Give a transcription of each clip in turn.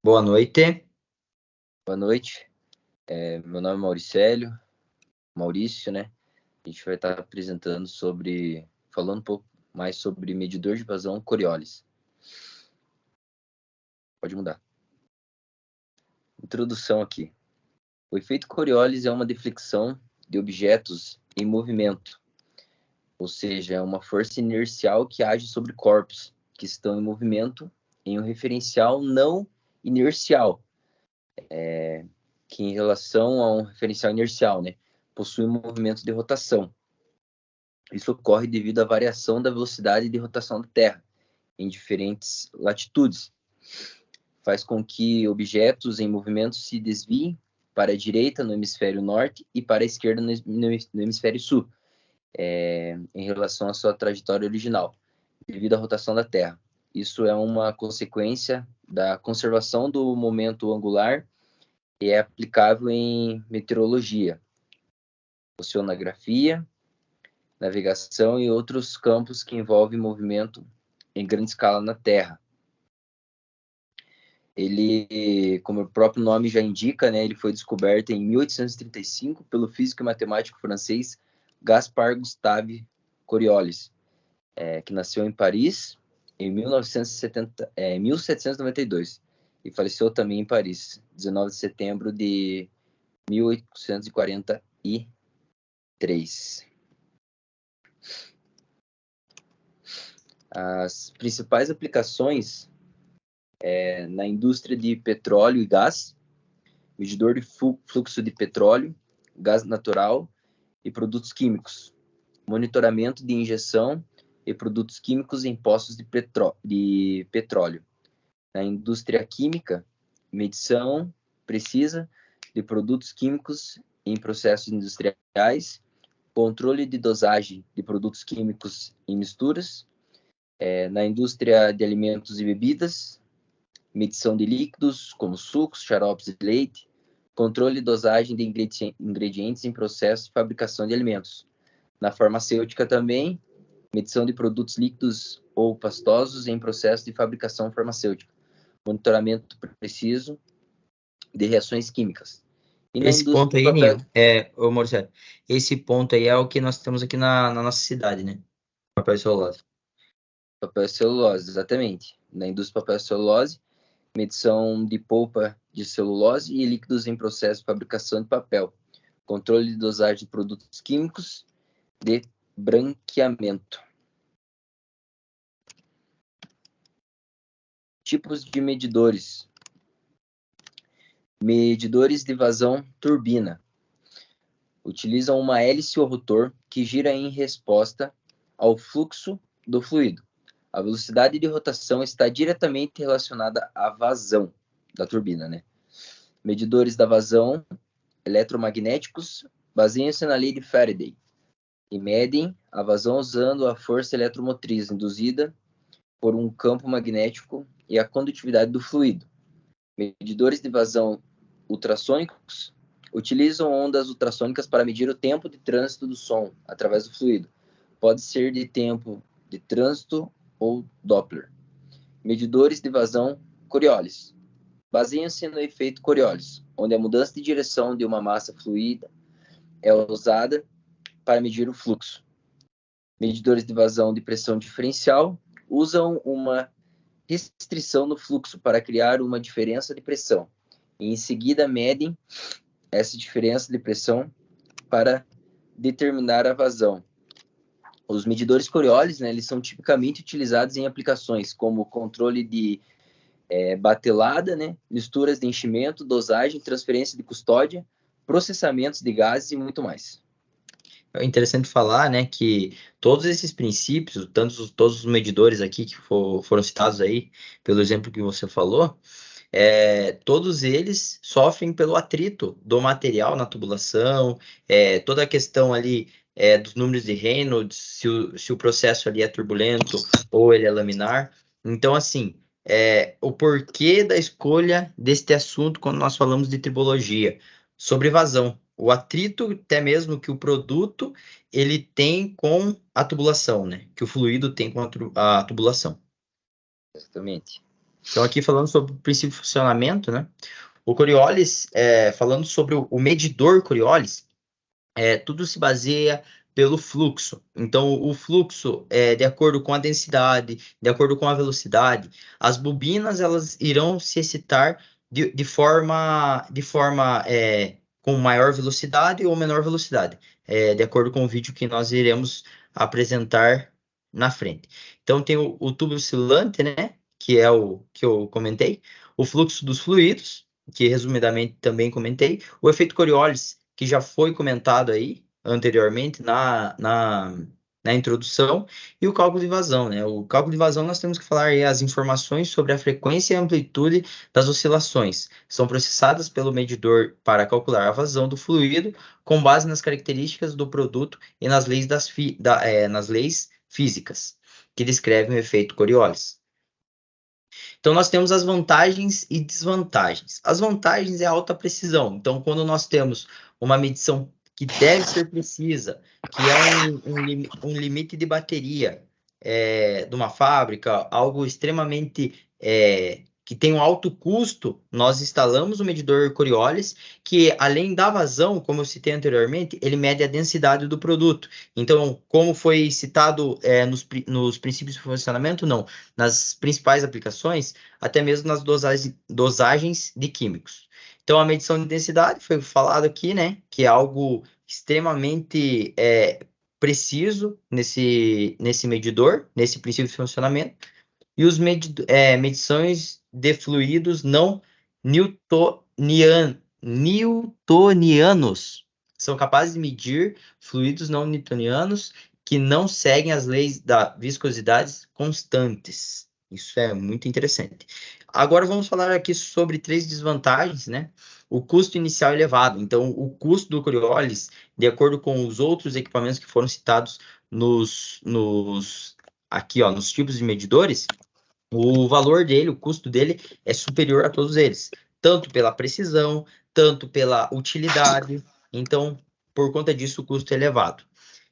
Boa noite. Boa noite. Meu nome é Maurício, né? A gente vai estar apresentando falando um pouco mais sobre medidor de vazão Coriolis. Pode mudar. Introdução aqui. O efeito Coriolis é uma deflexão de objetos em movimento, ou seja, é uma força inercial que age sobre corpos que estão em movimento em um referencial não inercial, que em relação a um referencial inercial, né, possui um movimento de rotação. Isso ocorre devido à variação da velocidade de rotação da Terra em diferentes latitudes. Faz com que objetos em movimento se desviem para a direita no hemisfério norte e para a esquerda no hemisfério sul, em relação à sua trajetória original, devido à rotação da Terra. Isso é uma consequência da conservação do momento angular e é aplicável em meteorologia, oceanografia, navegação e outros campos que envolvem movimento em grande escala na Terra. Ele, como o próprio nome já indica, né, ele foi descoberto em 1835 pelo físico e matemático francês Gaspard Gustave Coriolis, que nasceu em Paris em 1792 e faleceu também em Paris, 19 de setembro de 1843. As principais aplicações na indústria de petróleo e gás, medidor de fluxo de petróleo, gás natural e produtos químicos, monitoramento de injeção e produtos químicos em poços de petróleo. Na indústria química, medição precisa de produtos químicos em processos industriais, controle de dosagem de produtos químicos em misturas, na indústria de alimentos e bebidas, medição de líquidos, como sucos, xaropes e leite, controle e dosagem de ingredientes em processo de fabricação de alimentos. Na farmacêutica também, medição de produtos líquidos ou pastosos em processo de fabricação farmacêutica, monitoramento preciso de reações químicas. E esse ponto aí, Ninho, Maurício, esse ponto aí é o que nós temos aqui na nossa cidade, né? Papel e celulose. Papel e celulose, exatamente. Na indústria papel e celulose, medição de polpa de celulose e líquidos em processo de fabricação de papel, controle de dosagem de produtos químicos de branqueamento. Tipos de medidores. Medidores de vazão turbina. Utilizam uma hélice ou rotor que gira em resposta ao fluxo do fluido. A velocidade de rotação está diretamente relacionada à vazão da turbina, né? Medidores da vazão eletromagnéticos baseiam-se na lei de Faraday e medem a vazão usando a força eletromotriz induzida por um campo magnético e a condutividade do fluido. Medidores de vazão ultrassônicos utilizam ondas ultrassônicas para medir o tempo de trânsito do som através do fluido. Pode ser de tempo de trânsito ou Doppler. Medidores de vazão Coriolis baseiam-se no efeito Coriolis, onde a mudança de direção de uma massa fluida é usada para medir o fluxo. Medidores de vazão de pressão diferencial usam uma restrição no fluxo para criar uma diferença de pressão. E em seguida, medem essa diferença de pressão para determinar a vazão. Os medidores Coriolis, né, eles são tipicamente utilizados em aplicações como controle de batelada, né, misturas de enchimento, dosagem, transferência de custódia, processamentos de gases e muito mais. É interessante falar, né, que todos esses princípios, todos os medidores aqui que foram citados aí, pelo exemplo que você falou, todos eles sofrem pelo atrito do material na tubulação, toda a questão ali dos números de Reynolds, se o processo ali é turbulento ou ele é laminar. Então, assim, o porquê da escolha deste assunto quando nós falamos de tribologia, sobre vazão. O atrito, até mesmo que o produto ele tem com a tubulação, né? Que o fluido tem com a tubulação. Exatamente. Então, aqui falando sobre o princípio de funcionamento, né? O Coriolis, falando sobre o medidor Coriolis, tudo se baseia pelo fluxo. Então, o fluxo é de acordo com a densidade, de acordo com a velocidade. As bobinas elas irão se excitar de forma com maior velocidade ou menor velocidade, de acordo com o vídeo que nós iremos apresentar na frente. Então, tem o tubo oscilante, né? Que é o que eu comentei, o fluxo dos fluidos, que resumidamente também comentei, o efeito Coriolis, que já foi comentado aí anteriormente na introdução, e o cálculo de vazão, né? O cálculo de vazão nós temos que falar aí as informações sobre a frequência e a amplitude das oscilações. São processadas pelo medidor para calcular a vazão do fluido com base nas características do produto e nas leis, nas leis físicas que descrevem o efeito Coriolis. Então, nós temos as vantagens e desvantagens. As vantagens é a alta precisão. Então, quando nós temos uma medição que deve ser precisa, que é um limite de bateria de uma fábrica, algo extremamente que tem um alto custo, nós instalamos o medidor Coriolis, que além da vazão, como eu citei anteriormente, ele mede a densidade do produto. Então, como foi citado nos princípios de funcionamento, não. Nas principais aplicações, até mesmo nas dosagens de químicos. Então, a medição de densidade foi falado aqui, né? Que é algo extremamente preciso nesse medidor, nesse princípio de funcionamento. E os medições de fluidos não newtonianos são capazes de medir fluidos não newtonianos que não seguem as leis da viscosidade constantes. Isso é muito interessante. Agora vamos falar aqui sobre 3 desvantagens, né? O custo inicial elevado. Então, o custo do Coriolis, de acordo com os outros equipamentos que foram citados aqui, ó, nos tipos de medidores, o valor dele, o custo dele é superior a todos eles, tanto pela precisão, tanto pela utilidade. Então, por conta disso, o custo é elevado.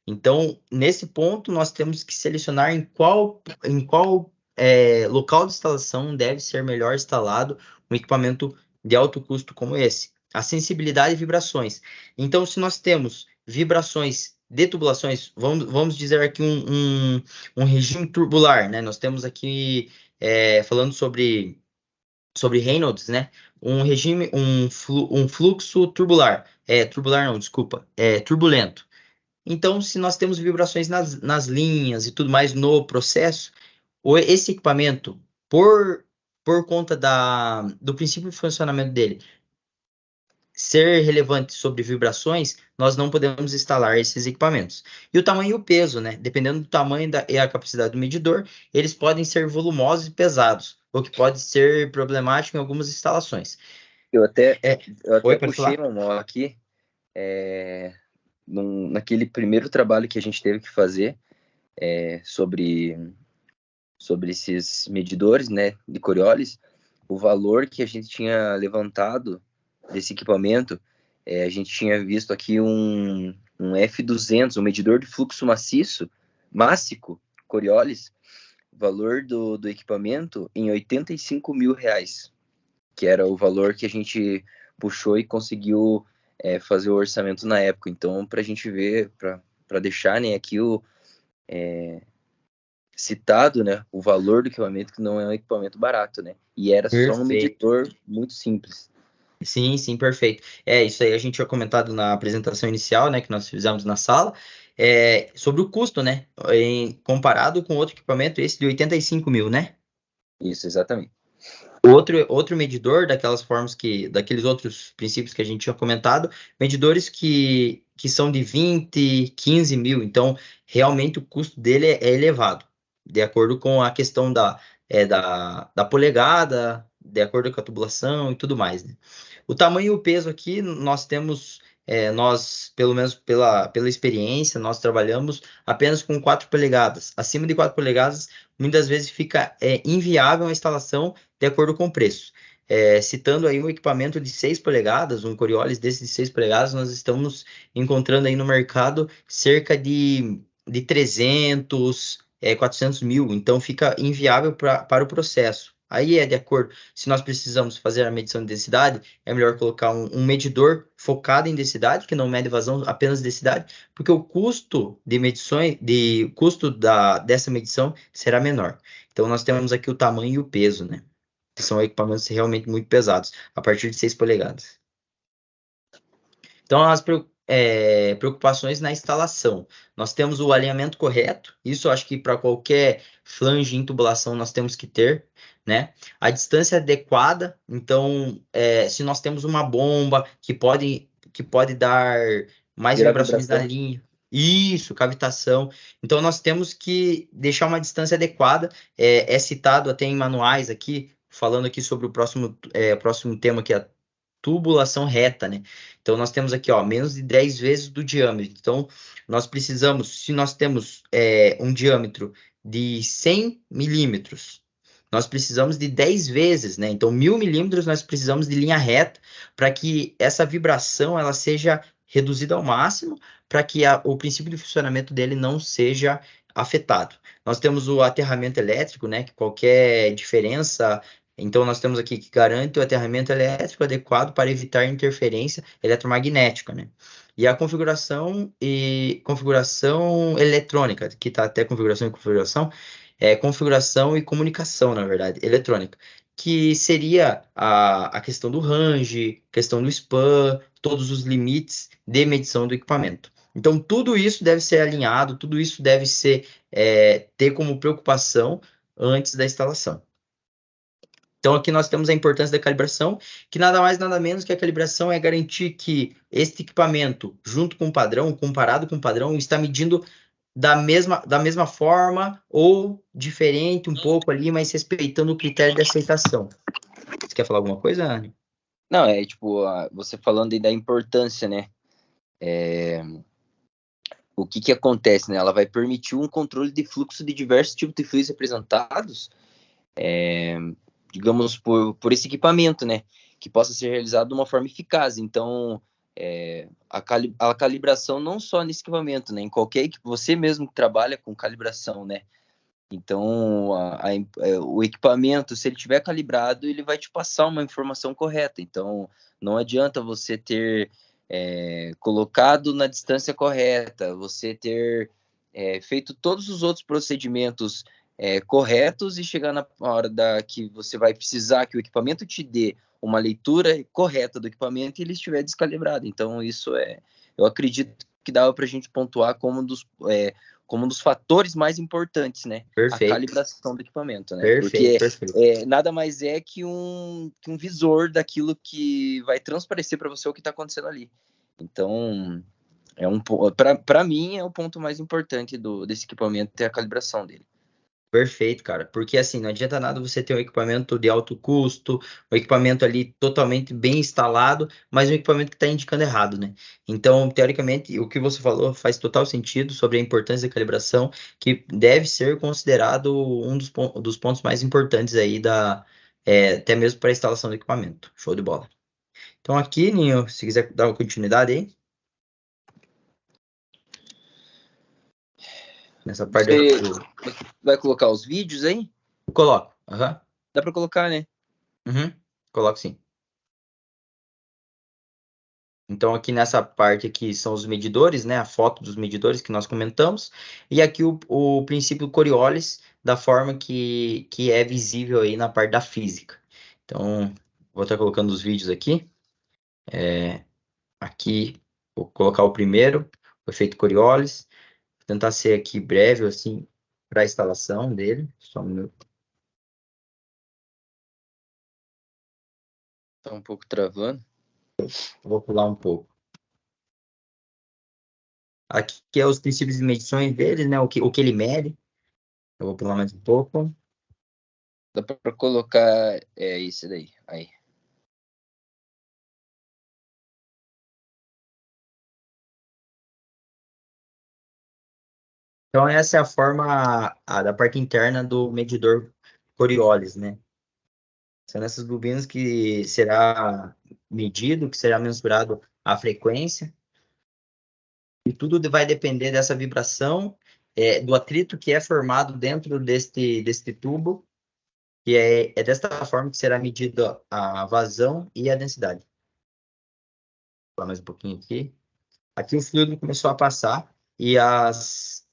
Então, nesse ponto, nós temos que selecionar em qual local de instalação deve ser melhor instalado um equipamento de alto custo como esse. A sensibilidade e vibrações. Então, se nós temos vibrações de tubulações, vamos dizer aqui um regime turbular, né? Nós temos aqui, falando sobre Reynolds, né? Um regime, um fluxo turbular. Turbular não, desculpa. Turbulento. Então, se nós temos vibrações nas linhas e tudo mais no processo, esse equipamento, por conta do princípio de funcionamento dele ser relevante sobre vibrações, nós não podemos instalar esses equipamentos. E o tamanho e o peso, né? Dependendo do tamanho e a capacidade do medidor, eles podem ser volumosos e pesados, o que pode ser problemático em algumas instalações. Eu até Oi, pode puxei falar? um nó aqui, naquele primeiro trabalho que a gente teve que fazer sobre esses medidores, né, de Coriolis, o valor que a gente tinha levantado desse equipamento, a gente tinha visto aqui um F200, um medidor de fluxo mássico, Coriolis, o valor do equipamento em R$ 85 mil, que era o valor que a gente puxou e conseguiu fazer o orçamento na época. Então, para a gente ver, para deixar, né, aqui citado, né, o valor do equipamento, que não é um equipamento barato, né? E era só um Perfeito. medidor muito simples. Sim, sim, perfeito. Isso aí a gente tinha comentado na apresentação inicial, né, que nós fizemos na sala, sobre o custo, né, comparado com outro equipamento, esse de 85 mil, né? Isso, exatamente. Outro medidor daqueles outros princípios que a gente tinha comentado, medidores que são de 20, 15 mil, então realmente o custo dele é elevado, de acordo com a questão da polegada, de acordo com a tubulação e tudo mais, né? O tamanho e o peso aqui, nós temos, nós, pelo menos pela experiência, nós trabalhamos apenas com 4 polegadas. Acima de 4 polegadas, muitas vezes fica inviável a instalação de acordo com o preço. Citando aí um equipamento de 6 polegadas, um Coriolis desse de 6 polegadas, nós estamos encontrando aí no mercado cerca de 300, 400 mil, então fica inviável para o processo. Aí é de acordo, se nós precisamos fazer a medição de densidade, é melhor colocar um medidor focado em densidade, que não mede vazão, apenas densidade, porque o custo de medições, dessa medição será menor. Então nós temos aqui o tamanho e o peso, né? Que são equipamentos realmente muito pesados, a partir de 6 polegadas. Então, as preocupações na instalação. Nós temos o alinhamento correto, isso eu acho que para qualquer flange em tubulação nós temos que ter, né? A distância adequada, então, se nós temos uma bomba que pode dar mais Gerar vibrações na vibração. linha. Isso, cavitação. Então, nós temos que deixar uma distância adequada. É citado até em manuais aqui, falando aqui sobre o próximo tema, que é a tubulação reta, né? Então, nós temos aqui, ó, menos de 10 vezes do diâmetro. Então, nós precisamos, se nós temos um diâmetro de 100 milímetros, nós precisamos de 10 vezes, né? Então, 1000 milímetros nós precisamos de linha reta para que essa vibração ela seja reduzida ao máximo, para que o princípio de funcionamento dele não seja afetado. Nós temos o aterramento elétrico, né? Que qualquer diferença então, nós temos aqui que garante o aterramento elétrico adequado para evitar interferência eletromagnética, né? E a configuração eletrônica, que está até configuração e comunicação, na verdade, eletrônica, que seria a questão do range, questão do span, todos os limites de medição do equipamento. Então, tudo isso deve ser alinhado, tudo isso deve ter como preocupação antes da instalação. Então, aqui nós temos a importância da calibração, que nada mais, nada menos que a calibração é garantir que este equipamento, junto com o padrão, comparado com o padrão, está medindo da mesma forma ou diferente um pouco ali, mas respeitando o critério de aceitação. Você quer falar alguma coisa, Anny? Não, é tipo, você falando aí da importância, né? O que acontece, né? Ela vai permitir um controle de fluxo de diversos tipos de fluidos representados, digamos, por esse equipamento, né? Que possa ser realizado de uma forma eficaz. Então, a calibração não só nesse equipamento, né? Em qualquer você mesmo que trabalha com calibração, né? Então, o equipamento, se ele tiver calibrado, ele vai te passar uma informação correta. Então, não adianta você ter colocado na distância correta, você ter feito todos os outros procedimentos corretos e chegar na hora que você vai precisar que o equipamento te dê uma leitura correta do equipamento e ele estiver descalibrado. Então, isso eu acredito que dava para a gente pontuar como um dos fatores mais importantes, né? Perfeito. A calibração do equipamento, né? Perfeito, porque nada mais é que um visor daquilo que vai transparecer para você o que está acontecendo ali. Então, para mim, é o ponto mais importante desse equipamento, é a calibração dele. Perfeito, cara. Porque assim, não adianta nada você ter um equipamento de alto custo, um equipamento ali totalmente bem instalado, mas um equipamento que está indicando errado, né? Então, teoricamente, o que você falou faz total sentido sobre a importância da calibração, que deve ser considerado um dos pontos mais importantes aí até mesmo para a instalação do equipamento. Show de bola. Então, aqui, Ninho, se quiser dar uma continuidade aí. Nessa parte Você vai colocar os vídeos aí? Coloco. Uhum. Dá para colocar, né? Uhum. Coloco sim. Então, aqui nessa parte aqui são os medidores, né? A foto dos medidores que nós comentamos. E aqui o princípio Coriolis, da forma que é visível aí na parte da física. Então, vou estar colocando os vídeos aqui. Aqui, vou colocar o primeiro, o efeito Coriolis. Vou tentar ser aqui breve, assim, para a instalação dele. Só um minuto. Tá um pouco travando. Vou pular um pouco. Aqui é os princípios de medições dele, né? O que ele mede. Eu vou pular mais um pouco. Dá para colocar isso daí. Aí. Então, essa é a forma da parte interna do medidor Coriolis, né? São essas bobinas que será medido, que será mensurado a frequência. E tudo vai depender dessa vibração, do atrito que é formado dentro deste tubo que é desta forma que será medida a vazão e a densidade. Vou falar mais um pouquinho aqui. Aqui o fluido começou a passar e as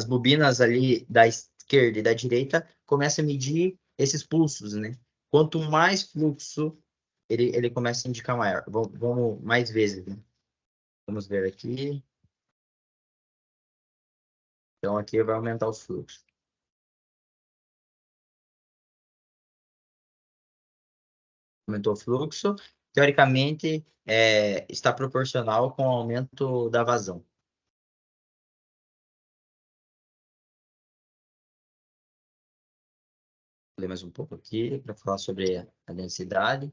bobinas ali da esquerda e da direita começam a medir esses pulsos, né? Quanto mais fluxo, ele começa a indicar maior. Vamos mais vezes, né? Vamos ver aqui. Então aqui vai aumentar o fluxo. Aumentou o fluxo. Teoricamente, está proporcional com o aumento da vazão. Vou ler mais um pouco aqui para falar sobre a densidade.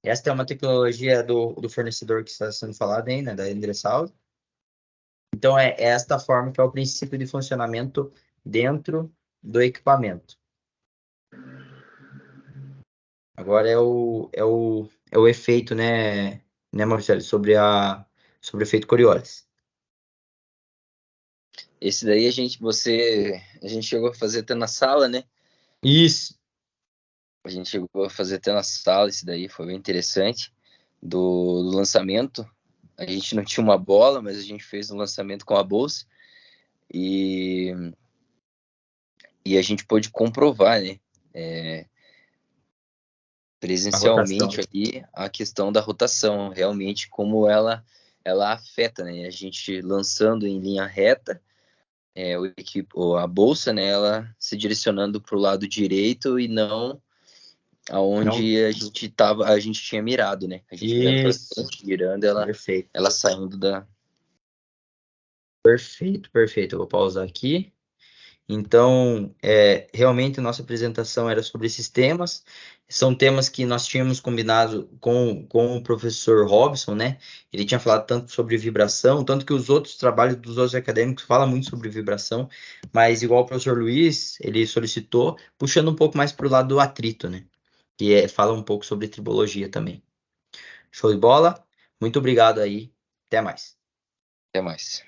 Esta é uma tecnologia do fornecedor que está sendo falado aí, né, da Ingersoll. Então, é esta forma que é o princípio de funcionamento dentro do equipamento. Agora é o efeito, né, Marcelo, sobre o efeito Coriolis. Esse daí a gente chegou a fazer até na sala, né? Isso. A gente chegou a fazer até na sala, esse daí foi bem interessante. Do lançamento, a gente não tinha uma bola, mas a gente fez um lançamento com a bolsa e a gente pôde comprovar, né? Presencialmente ali a questão da rotação, realmente como ela afeta, né? A gente lançando em linha reta, a bolsa, né? Ela se direcionando para o lado direito e não aonde a gente tinha mirado, né? A gente mirando para frente, girando ela saindo da. Perfeito. Eu vou pausar aqui. Então, realmente, nossa apresentação era sobre esses temas. São temas que nós tínhamos combinado com o professor Robson, né? Ele tinha falado tanto sobre vibração, tanto que os outros trabalhos dos outros acadêmicos falam muito sobre vibração, mas igual o professor Luiz, ele solicitou, puxando um pouco mais para o lado do atrito, né? Que fala um pouco sobre tribologia também. Show de bola? Muito obrigado aí. Até mais. Até mais.